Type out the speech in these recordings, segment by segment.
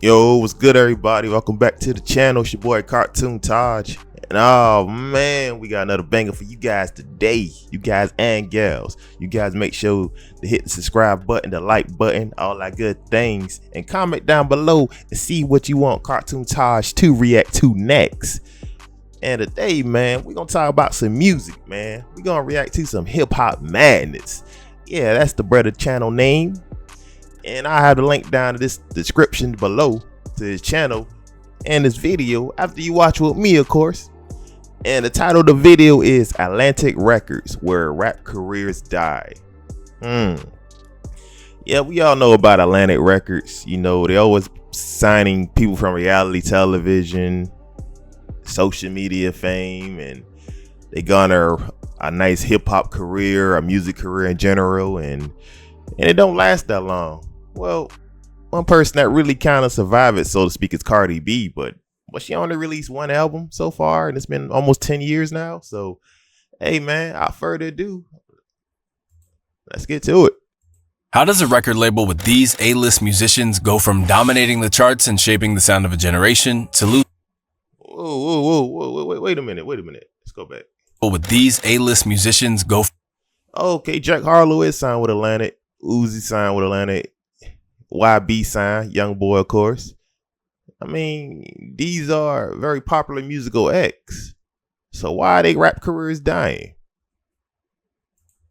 Yo, what's good, everybody? Welcome back to the channel. It's your boy CartoonTaj. And oh man, we got another banger for you guys today. You guys and gals. You guys make sure to hit the subscribe button, the like button, all that good things. And comment down below and see what you want CartoonTaj to react to next. And today, man, we're gonna talk about some music, man. We're gonna react to some hip-hop madness. Yeah, that's the brother channel name. And I have the link down to this description below to his channel and this video after you watch with me, of course. And the title of the video is Atlantic Records, Where Rap Careers Die. Yeah, we all know about Atlantic Records. You know, they always signing people from reality television, social media fame, and they garner a nice hip-hop career, a music career in general, and it don't last that long. Well, one person that really kind of survived it, so to speak, is Cardi B, but she only released one album so far, and it's been almost 10 years now. So, hey man, without further ado, let's get to it. How does a record label with these A-list musicians go from dominating the charts and shaping the sound of a generation to lose? Whoa, wait a minute. Let's go back. With these A-list musicians go. Okay, Jack Harlow is signed with Atlantic. Uzi signed with Atlantic. YB signed, Young Boy, of course. I mean, these are very popular musical acts. So why are they rap careers dying?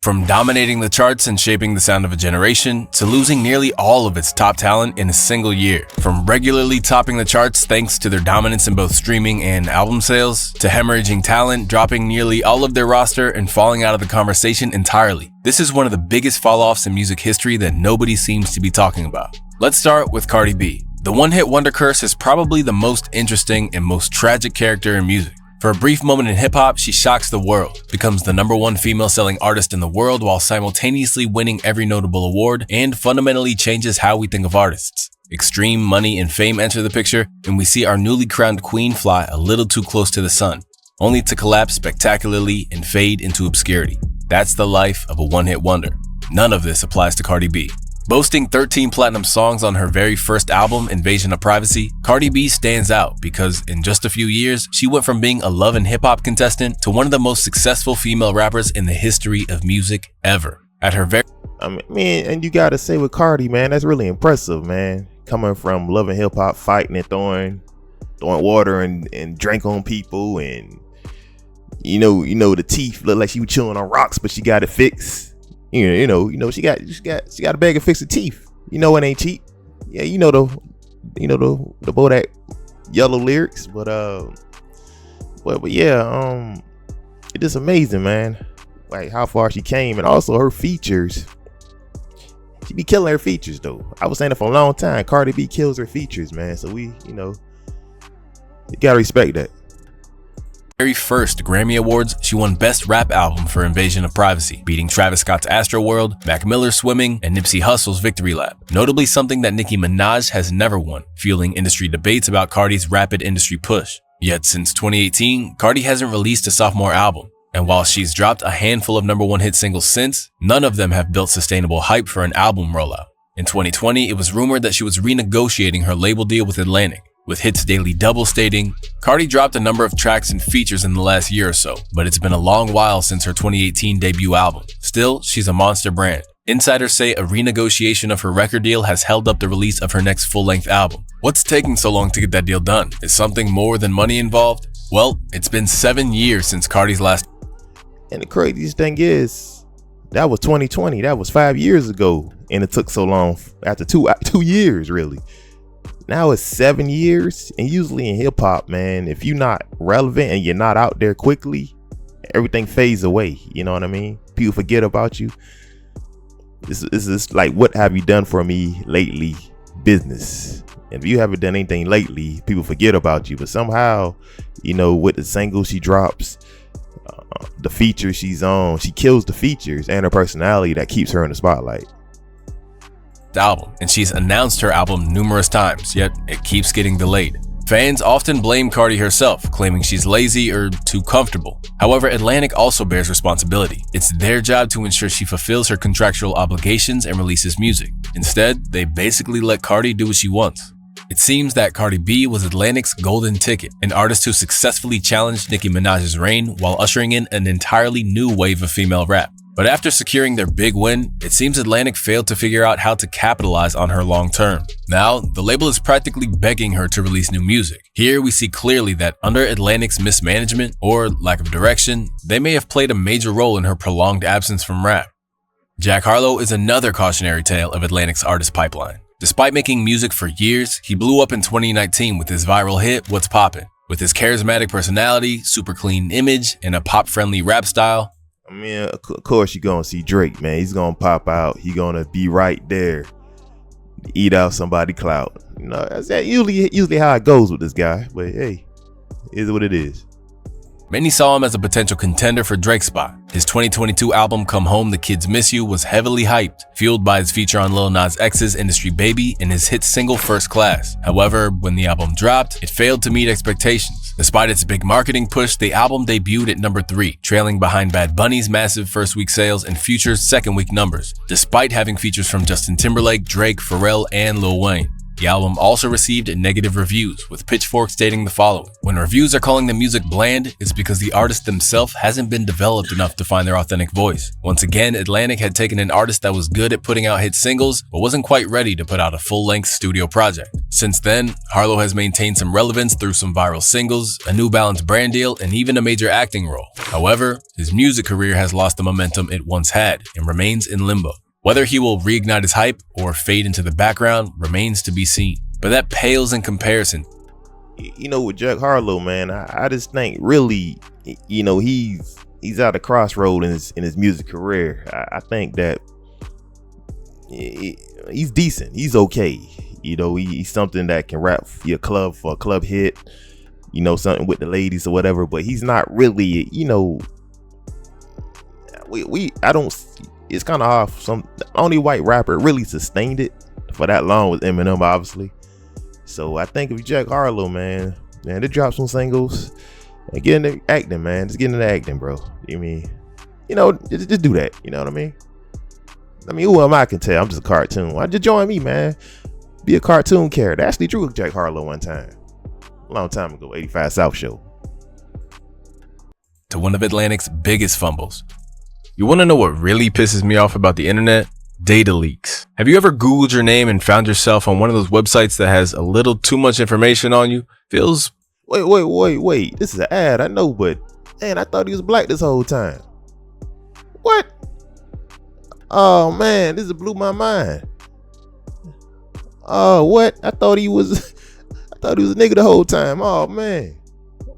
From dominating the charts and shaping the sound of a generation to losing nearly all of its top talent in a single year. From regularly topping the charts thanks to their dominance in both streaming and album sales, to hemorrhaging talent, dropping nearly all of their roster and falling out of the conversation entirely. This is one of the biggest fall-offs in music history that nobody seems to be talking about. Let's start with Cardi B. The one-hit wonder curse is probably the most interesting and most tragic character in music. For a brief moment in hip-hop, she shocks the world, becomes the #1 female-selling artist in the world while simultaneously winning every notable award, and fundamentally changes how we think of artists. Extreme money and fame enter the picture, and we see our newly crowned queen fly a little too close to the sun, only to collapse spectacularly and fade into obscurity. That's the life of a one-hit wonder. None of this applies to Cardi B. Boasting 13 platinum songs on her very first album, Invasion of Privacy, Cardi B stands out because in just a few years, she went from being a love and hip-hop contestant to one of the most successful female rappers in the history of music ever. At her very... I mean, and you gotta say with Cardi, man, that's really impressive, man. Coming from loving hip-hop, fighting and throwing water and drink on people, and you know the teeth look like she was chewing on rocks, but she got it fixed. You know, she got a bag of fixed teeth. You know it ain't cheap. Yeah, you know the Bodak Yellow lyrics, but yeah, it is amazing, man. Like how far she came, and also her features. She be killing her features though. I was saying it for a long time. Cardi B kills her features, man. So you gotta respect that. Very first Grammy Awards, she won Best Rap Album for Invasion of Privacy, beating Travis Scott's Astroworld, Mac Miller's Swimming, and Nipsey Hussle's Victory Lap. Notably something that Nicki Minaj has never won, fueling industry debates about Cardi's rapid industry push. Yet since 2018, Cardi hasn't released a sophomore album. And while she's dropped a handful of #1 hit singles since, none of them have built sustainable hype for an album rollout. In 2020, it was rumored that she was renegotiating her label deal with Atlantic, with Hits Daily Double stating, "Cardi dropped a number of tracks and features in the last year or so, but it's been a long while since her 2018 debut album. Still, she's a monster brand." Insiders say a renegotiation of her record deal has held up the release of her next full-length album. What's taking so long to get that deal done? Is something more than money involved? Well, it's been 7 years since Cardi's last. And the craziest thing is, that was 2020. That was 5 years ago, and it took so long after two years, really. Now it's 7 years, and usually in hip hop, man, if you're not relevant and you're not out there quickly, everything fades away. You know what I mean? People forget about you. This is like, what have you done for me lately? Business. And if you haven't done anything lately, people forget about you. But somehow, with the single she drops, the features she's on, she kills the features and her personality that keeps her in the spotlight. Album, and she's announced her album numerous times, yet it keeps getting delayed. Fans often blame Cardi herself, claiming she's lazy or too comfortable. However, Atlantic also bears responsibility. It's their job to ensure she fulfills her contractual obligations and releases music. Instead, they basically let Cardi do what she wants. It seems that Cardi B was Atlantic's golden ticket, an artist who successfully challenged Nicki Minaj's reign while ushering in an entirely new wave of female rap. But after securing their big win, it seems Atlantic failed to figure out how to capitalize on her long term. Now, the label is practically begging her to release new music. Here we see clearly that under Atlantic's mismanagement or lack of direction, they may have played a major role in her prolonged absence from rap. Jack Harlow is another cautionary tale of Atlantic's artist pipeline. Despite making music for years, he blew up in 2019 with his viral hit, What's Poppin'. With his charismatic personality, super clean image, and a pop-friendly rap style, I mean, of course you're gonna see Drake, man. He's gonna pop out. He's gonna be right there, eat out somebody clout. You know, that's usually how it goes with this guy. But hey, it is what it is. many saw him as a potential contender for Drake's spot. His 2022 album Come Home The Kids Miss You was heavily hyped, fueled by his feature on Lil Nas X's Industry Baby and his hit single First Class. However, when the album dropped, it failed to meet expectations. Despite its big marketing push, the album debuted at number 3, trailing behind Bad Bunny's massive first week sales and Future's second week numbers, despite having features from Justin Timberlake, Drake, Pharrell, and Lil Wayne. The album also received negative reviews, with Pitchfork stating the following: "When reviews are calling the music bland, it's because the artist themselves hasn't been developed enough to find their authentic voice." Once again, Atlantic had taken an artist that was good at putting out hit singles, but wasn't quite ready to put out a full-length studio project. Since then, Harlow has maintained some relevance through some viral singles, a New Balance brand deal, and even a major acting role. However, his music career has lost the momentum it once had, and remains in limbo. Whether he will reignite his hype or fade into the background remains to be seen, but that pales in comparison. You know, with Jack Harlow, man, I just think really, you know, he's at a crossroad in his music career. I think that he's decent. He's okay. You know, he's something that can rap for your club, for a club hit, you know, something with the ladies or whatever, but he's not really, you know, it's kind of hard. The only white rapper really sustained it for that long was Eminem, obviously. So I think if Jack Harlow, man, they drop some singles and get into acting, man. Just get into acting, bro. You mean, you know, just do that. You know what I mean? I mean, who am I can tell? I'm just a cartoon. Why just join me, man? Be a cartoon character. I actually drew Jack Harlow one time, a long time ago, 85 South Show. To one of Atlantic's biggest fumbles. You want to know what really pisses me off about the internet? Data leaks. Have you ever Googled your name and found yourself on one of those websites that has a little too much information on you? Feels... Wait. This is an ad, I know, but man, I thought he was black this whole time. What? Oh man, this blew my mind. Oh, what? I thought he was a nigga the whole time. Oh man.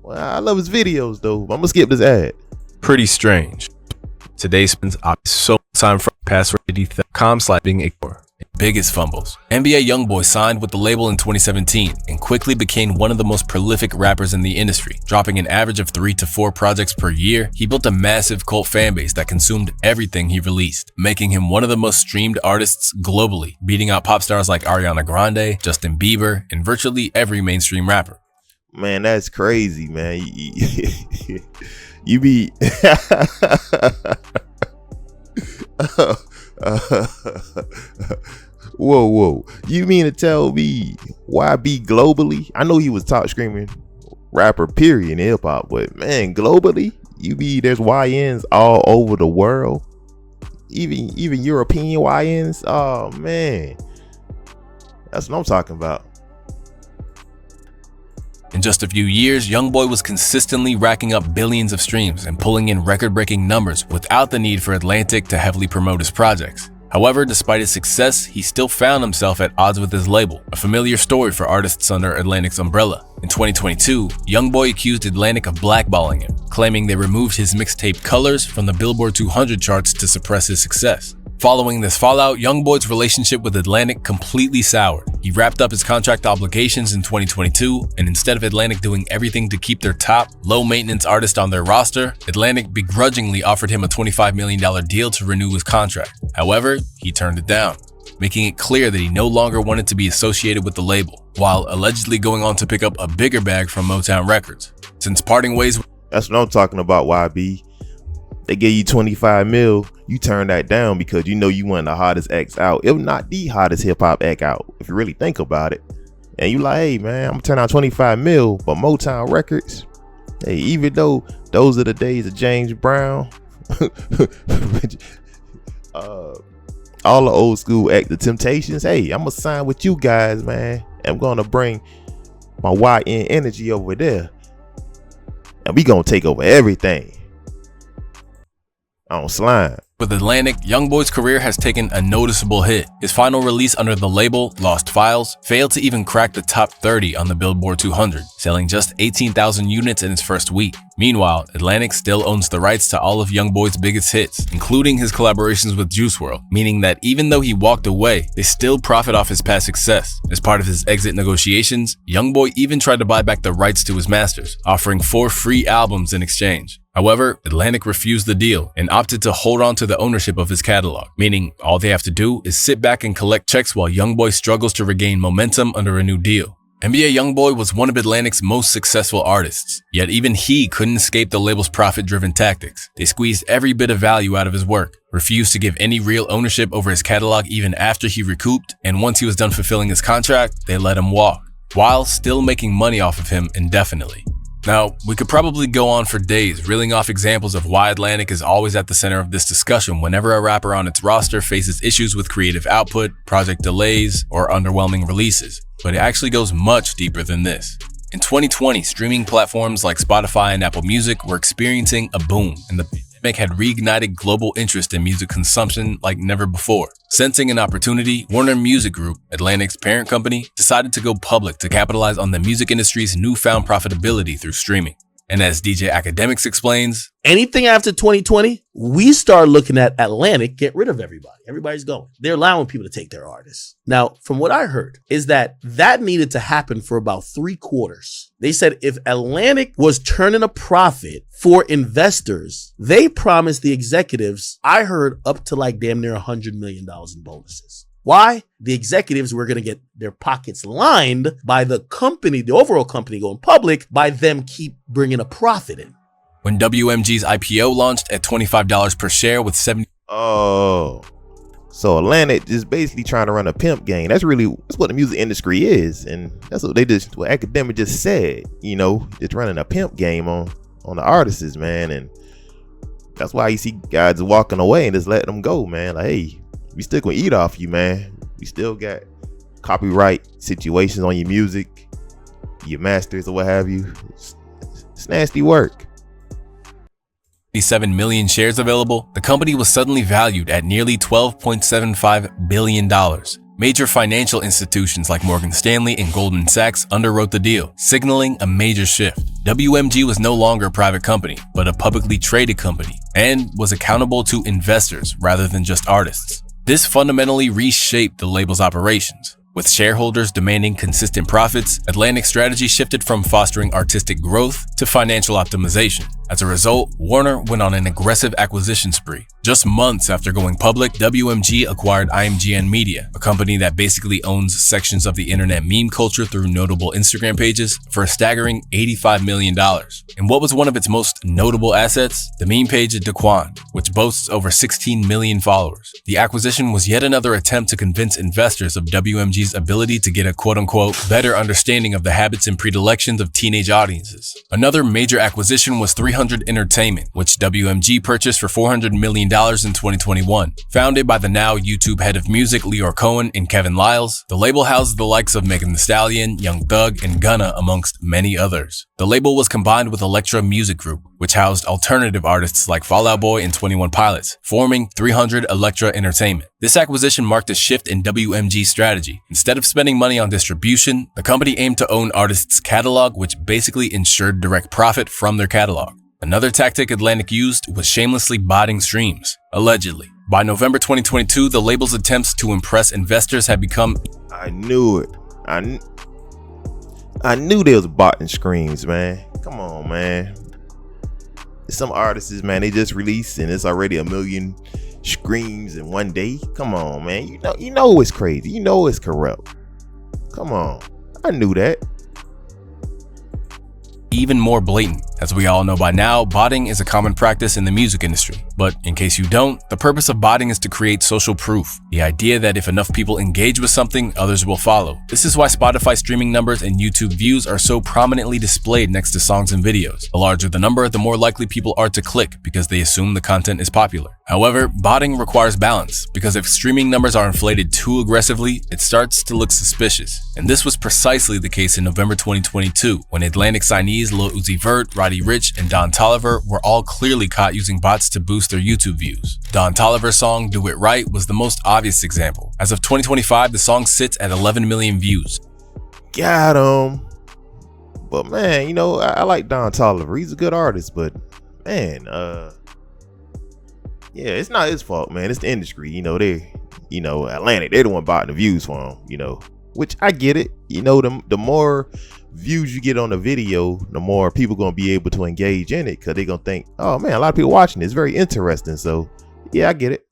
Well, I love his videos though. I'm gonna skip this ad. Pretty strange. Today spends so time from password.com/being ignored. Biggest fumbles. NBA YoungBoy signed with the label in 2017 and quickly became one of the most prolific rappers in the industry. Dropping an average of 3 to 4 projects per year, he built a massive cult fanbase that consumed everything he released, making him one of the most streamed artists globally, beating out pop stars like Ariana Grande, Justin Bieber, and virtually every mainstream rapper. Man, that's crazy, man. You be whoa. You mean to tell me YB globally? I know he was top screaming rapper period in hip hop, but man, globally, there's YNs all over the world. Even European YNs. Oh man. That's what I'm talking about. In just a few years, YoungBoy was consistently racking up billions of streams and pulling in record-breaking numbers without the need for Atlantic to heavily promote his projects. However, despite his success, he still found himself at odds with his label, a familiar story for artists under Atlantic's umbrella. In 2022, YoungBoy accused Atlantic of blackballing him, claiming they removed his mixtape Colors from the Billboard 200 charts to suppress his success. Following this fallout, YoungBoy's relationship with Atlantic completely soured. He wrapped up his contract obligations in 2022, and instead of Atlantic doing everything to keep their top, low-maintenance artist on their roster, Atlantic begrudgingly offered him a $25 million deal to renew his contract. However, he turned it down, making it clear that he no longer wanted to be associated with the label, while allegedly going on to pick up a bigger bag from Motown Records. Since parting ways... That's what I'm talking about, YB. They gave you 25 mil, you turned that down because you know you want the hottest acts out, if not the hottest hip hop act out, if you really think about it. and you like, hey man, I'm gonna turn out 25 mil, but Motown Records, hey, even though those are the days of James Brown, all the old school act, the Temptations, hey, I'm gonna sign with you guys, man. I'm gonna bring my YN energy over there, and we gonna take over everything on Slime. With Atlantic, YoungBoy's career has taken a noticeable hit. His final release under the label, Lost Files, failed to even crack the top 30 on the Billboard 200, selling just 18,000 units in its first week. Meanwhile, Atlantic still owns the rights to all of YoungBoy's biggest hits, including his collaborations with Juice WRLD, meaning that even though he walked away, they still profit off his past success. As part of his exit negotiations, YoungBoy even tried to buy back the rights to his masters, offering 4 free albums in exchange. However, Atlantic refused the deal and opted to hold on to the ownership of his catalog, meaning all they have to do is sit back and collect checks while YoungBoy struggles to regain momentum under a new deal. NBA YoungBoy was one of Atlantic's most successful artists, yet even he couldn't escape the label's profit-driven tactics. They squeezed every bit of value out of his work, refused to give any real ownership over his catalog even after he recouped, and once he was done fulfilling his contract, they let him walk, while still making money off of him indefinitely. Now, we could probably go on for days reeling off examples of why Atlantic is always at the center of this discussion whenever a rapper on its roster faces issues with creative output, project delays, or underwhelming releases, but it actually goes much deeper than this. In 2020, streaming platforms like Spotify and Apple Music were experiencing a boom, and the pandemic had reignited global interest in music consumption like never before. Sensing an opportunity, Warner Music Group, Atlantic's parent company, decided to go public to capitalize on the music industry's newfound profitability through streaming. And as DJ Academics explains, anything after 2020, we start looking at Atlantic, get rid of everybody. Everybody's going. They're allowing people to take their artists. Now, from what I heard, is that needed to happen for about 3 quarters. They said if Atlantic was turning a profit for investors, they promised the executives, I heard, up to like damn near $100 million in bonuses. Why? The executives were going to get their pockets lined by the company, the overall company going public, by them keep bringing a profit in. When WMG's IPO launched at $25 per share with 70. Oh, so Atlantic is basically trying to run a pimp game. That's what the music industry is. And that's what Academic just said, it's running a pimp game on the artists, man. And that's why you see guys walking away and just letting them go, man. Like, hey, we still gonna eat off you, man. We still got copyright situations on your music, your masters or what have you. It's nasty work. 7 million shares available, the company was suddenly valued at nearly $12.75 billion. Major financial institutions like Morgan Stanley and Goldman Sachs underwrote the deal, signaling a major shift. WMG was no longer a private company, but a publicly traded company, and was accountable to investors rather than just artists. This fundamentally reshaped the label's operations. With shareholders demanding consistent profits, Atlantic's strategy shifted from fostering artistic growth to financial optimization. As a result, Warner went on an aggressive acquisition spree. Just months after going public, WMG acquired IMGN Media, a company that basically owns sections of the internet meme culture through notable Instagram pages, for a staggering $85 million. And what was one of its most notable assets? The meme page Daquan, which boasts over 16 million followers. The acquisition was yet another attempt to convince investors of WMG's ability to get a quote-unquote better understanding of the habits and predilections of teenage audiences. Another major acquisition was 300 Entertainment, which WMG purchased for $400 million in 2021. Founded by the now YouTube head of music Leor Cohen and Kevin Liles, the label housed the likes of Megan Thee Stallion, Young Thug, and Gunna, amongst many others. The label was combined with Elektra Music Group, which housed alternative artists like Fall Out Boy and 21 Pilots, forming 300 Elektra Entertainment. This acquisition marked a shift in WMG's strategy. Instead of spending money on distribution, the company aimed to own artists' catalog, which basically ensured direct profit from their catalog. Another tactic Atlantic used was shamelessly botting streams, allegedly. By November 2022, the label's attempts to impress investors had become... I knew it. I knew there was botting streams, man. Come on, man. Some artists, man, they just released and it's already 1 million streams in one day. Come on, man. You know it's crazy. You know it's corrupt. Come on. I knew that. Even more blatant. As we all know by now, botting is a common practice in the music industry. But in case you don't, the purpose of botting is to create social proof, the idea that if enough people engage with something, others will follow. This is why Spotify streaming numbers and YouTube views are so prominently displayed next to songs and videos. The larger the number, the more likely people are to click because they assume the content is popular. However, botting requires balance, because if streaming numbers are inflated too aggressively, it starts to look suspicious. And this was precisely the case in November 2022, when Atlantic signees Lil Uzi Vert, Roddy Ricch, and Don Toliver were all clearly caught using bots to boost their YouTube views. Don Toliver's song Do It Right was the most obvious example. As of 2025, the song sits at 11 million views. Got him. But man, you know, I like Don Toliver. He's a good artist, but man, yeah, it's not his fault, man. It's the industry. You know, Atlantic, they're the one buying the views for him, you know, which I get it. You know, the more views you get on the video, the more people going to be able to engage in it, because they're going to think, oh man, a lot of people watching it. It's very interesting. So yeah, I get it.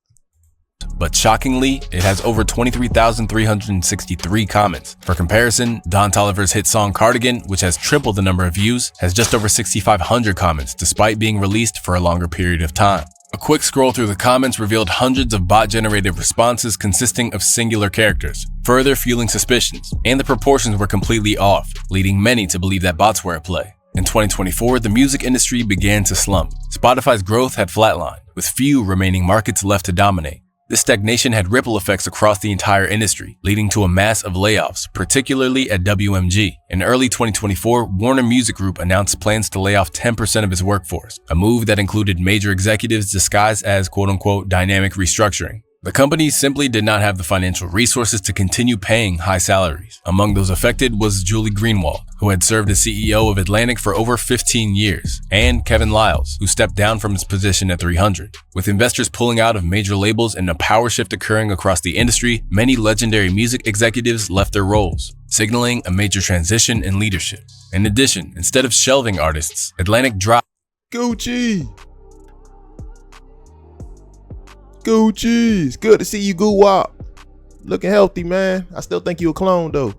But shockingly, it has over 23,363 comments. For comparison, Don Toliver's hit song Cardigan, which has tripled the number of views, has just over 6,500 comments, despite being released for a longer period of time. A quick scroll through the comments revealed hundreds of bot-generated responses consisting of singular characters, further fueling suspicions, and the proportions were completely off, leading many to believe that bots were at play. In 2024, the music industry began to slump. Spotify's growth had flatlined, with few remaining markets left to dominate. This stagnation had ripple effects across the entire industry, leading to a mass of layoffs, particularly at WMG. In early 2024, Warner Music Group announced plans to lay off 10% of its workforce, a move that included major executives disguised as quote-unquote dynamic restructuring. The company simply did not have the financial resources to continue paying high salaries. Among those affected was Julie Greenwald, who had served as CEO of Atlantic for over 15 years, and Kevin Liles, who stepped down from his position at 300. With investors pulling out of major labels and a power shift occurring across the industry, many legendary music executives left their roles, signaling a major transition in leadership. In addition, instead of shelving artists, Atlantic dropped Gucci, it's good to see you, Goo-Wop. Looking healthy, man. I still think you a clone, though.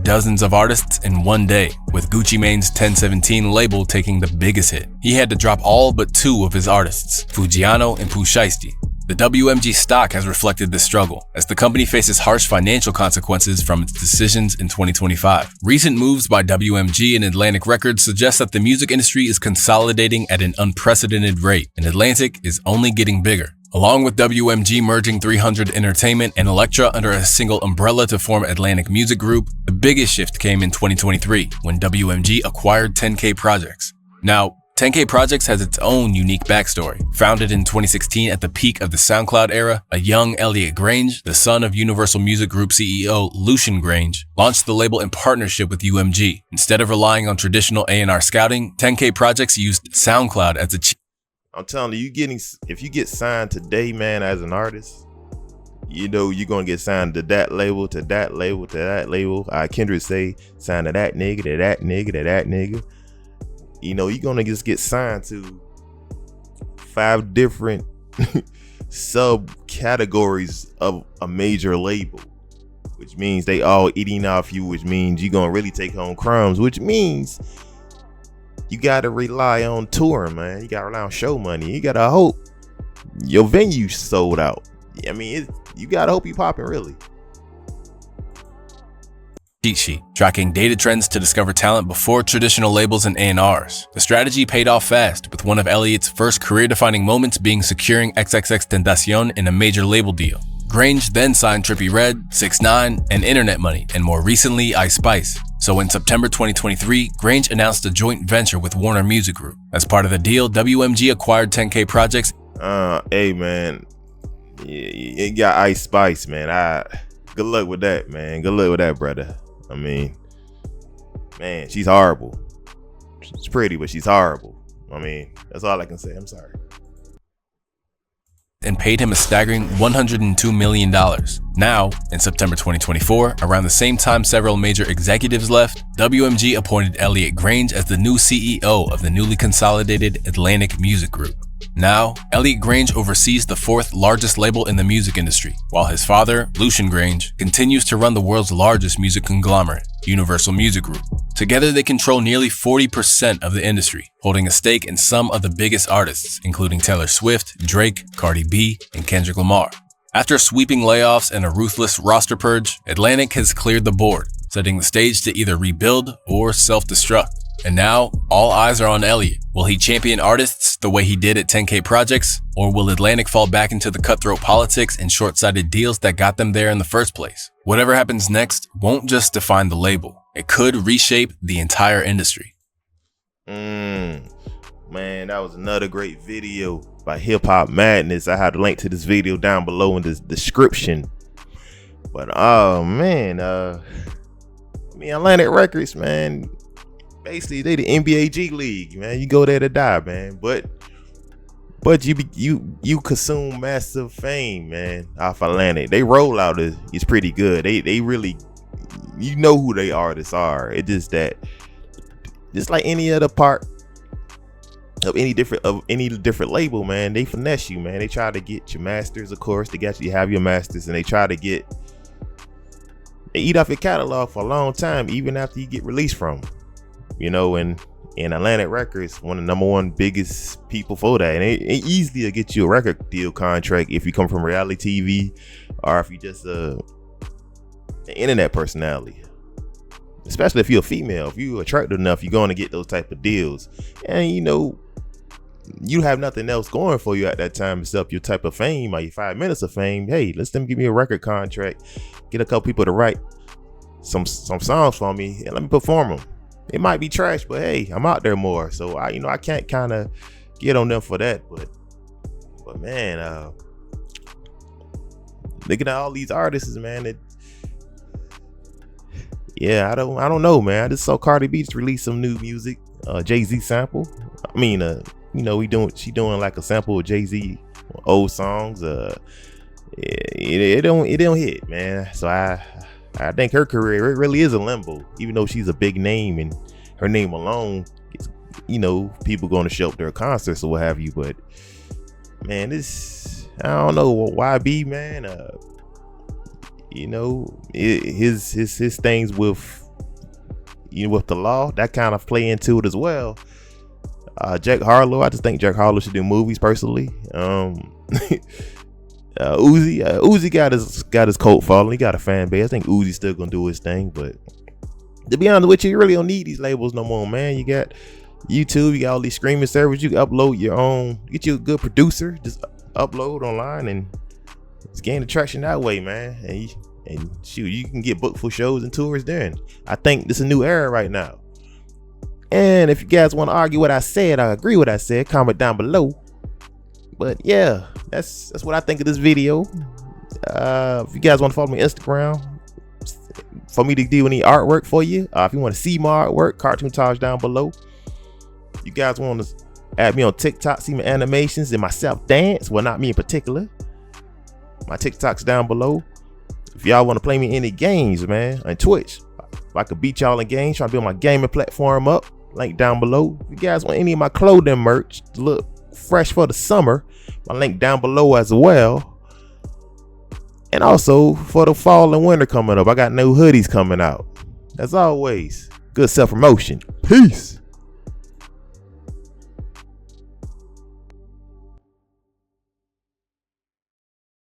Dozens of artists in one day, with Gucci Mane's 1017 label taking the biggest hit. He had to drop all but two of his artists, Fujiano and Pooh Shiesty. The WMG stock has reflected this struggle, as the company faces harsh financial consequences from its decisions in 2025. Recent moves by WMG and Atlantic Records suggest that the music industry is consolidating at an unprecedented rate, and Atlantic is only getting bigger. Along with WMG merging 300 Entertainment and Elektra under a single umbrella to form Atlantic Music Group, the biggest shift came in 2023, when WMG acquired 10K Projects. Now, 10K Projects has its own unique backstory. Founded in 2016 at the peak of the SoundCloud era, a young Elliot Grange, the son of Universal Music Group CEO Lucian Grange, launched the label in partnership with UMG. Instead of relying on traditional A&R scouting, 10K Projects used SoundCloud as a I'm telling you, if you get signed today, man, as an artist, you know you're gonna get signed to that label, to that label, to that label. Kendrick say, sign to that nigga, to that nigga, to that nigga. You know, you're gonna just get signed to 5 different subcategories of a major label, which means they all eating off you, which means you're gonna really take home crumbs, which means you gotta rely on touring, man. You gotta rely on show money. You gotta hope your venue sold out. I mean, you gotta hope you popping, really. cheat sheet, tracking data trends to discover talent before traditional labels and A&Rs. The strategy paid off fast, with one of Elliot's first career-defining moments being securing XXXTentacion in a major label deal. Grange then signed Trippie Redd, 6ix9ine, and Internet Money, and more recently, Ice Spice. So in September 2023, Grange announced a joint venture with Warner Music Group. As part of the deal, WMG acquired 10K Projects. Hey man, you got Ice Spice, man. Good luck with that, man. Good luck with that, brother. I mean, man, she's horrible. She's pretty, but she's horrible. I mean, that's all I can say. I'm sorry. And paid him a staggering $102 million. Now, in September 2024, around the same time several major executives left, WMG appointed Elliot Grange as the new CEO of the newly consolidated Atlantic Music Group. Now, Elliot Grange oversees the fourth largest label in the music industry, while his father, Lucian Grange, continues to run the world's largest music conglomerate, Universal Music Group. Together, they control nearly 40% of the industry, holding a stake in some of the biggest artists, including Taylor Swift, Drake, Cardi B, and Kendrick Lamar. After sweeping layoffs and a ruthless roster purge, Atlantic has cleared the board, setting the stage to either rebuild or self-destruct. And now, all eyes are on Elliot. Will he champion artists the way he did at 10K Projects? Or will Atlantic fall back into the cutthroat politics and short-sighted deals that got them there in the first place? Whatever happens next won't just define the label. It could reshape the entire industry. Man, that was another great video by Hip Hop Madness. I have the link to this video down below in the description. But Atlantic Records, man, basically they the NBA G League, man. You go there to die, man. But you consume massive fame, man, off Atlantic. They rollout is pretty good. They really, you know who they artists are. It's just that, just like any other part of any different label, man, they finesse you, man. They try to get your masters, of course. They got you have your masters, and they eat off your catalog for a long time, even after you get released from them. You know, and Atlantic Records, one of the #1 biggest people for that, and it easily will get you a record deal contract if you come from reality TV or if you just an internet personality. Especially if you're a female, if you're attractive enough, you're going to get those type of deals. And you know, you have nothing else going for you at that time except your type of fame or your 5 minutes of fame. Hey, let's them give me a record contract, get a couple people to write some songs for me, and let me perform them. It might be trash, but hey, I'm out there more, so I can't kind of get on them for that. But man, looking at all these artists, man, I don't know, man. I just saw Cardi B just release some new music, Jay-Z sample. I mean, she doing like a sample of Jay-Z old songs. It don't hit, man. So I think her career, it really is a limbo, even though she's a big name and her name alone, people going to show up to her concerts or what have you. But man, I don't know, YB, man, his things with the law, that kind of play into it as well. Jack Harlow, I just think Jack Harlow should do movies personally. Uzi got his cult following. He got a fan base. I think Uzi's still gonna do his thing, but to be honest with you really don't need these labels no more, man. You got YouTube, you got all these streaming services. You can upload your own, get you a good producer, just upload online and just gain the traction that way, man. And shoot, you can get booked for shows and tours then. I think this is a new era right now. And if you guys want to argue what I said, I agree with what I said, comment down below. But yeah, that's what I think of this video. If you guys want to follow me on Instagram for me to do any artwork for you, if you want to see my artwork, CartoonTaj down below. You guys want to add me on TikTok, see my animations and myself dance. Well, not me in particular. My TikTok's down below. If y'all want to play me any games, man, on Twitch, if I could beat y'all in games, trying to build my gaming platform up, link down below. If you guys want any of my clothing merch to look fresh for the summer, my link down below as well. And also for the fall and winter coming up, I got new hoodies coming out. As always, good self-promotion. Peace.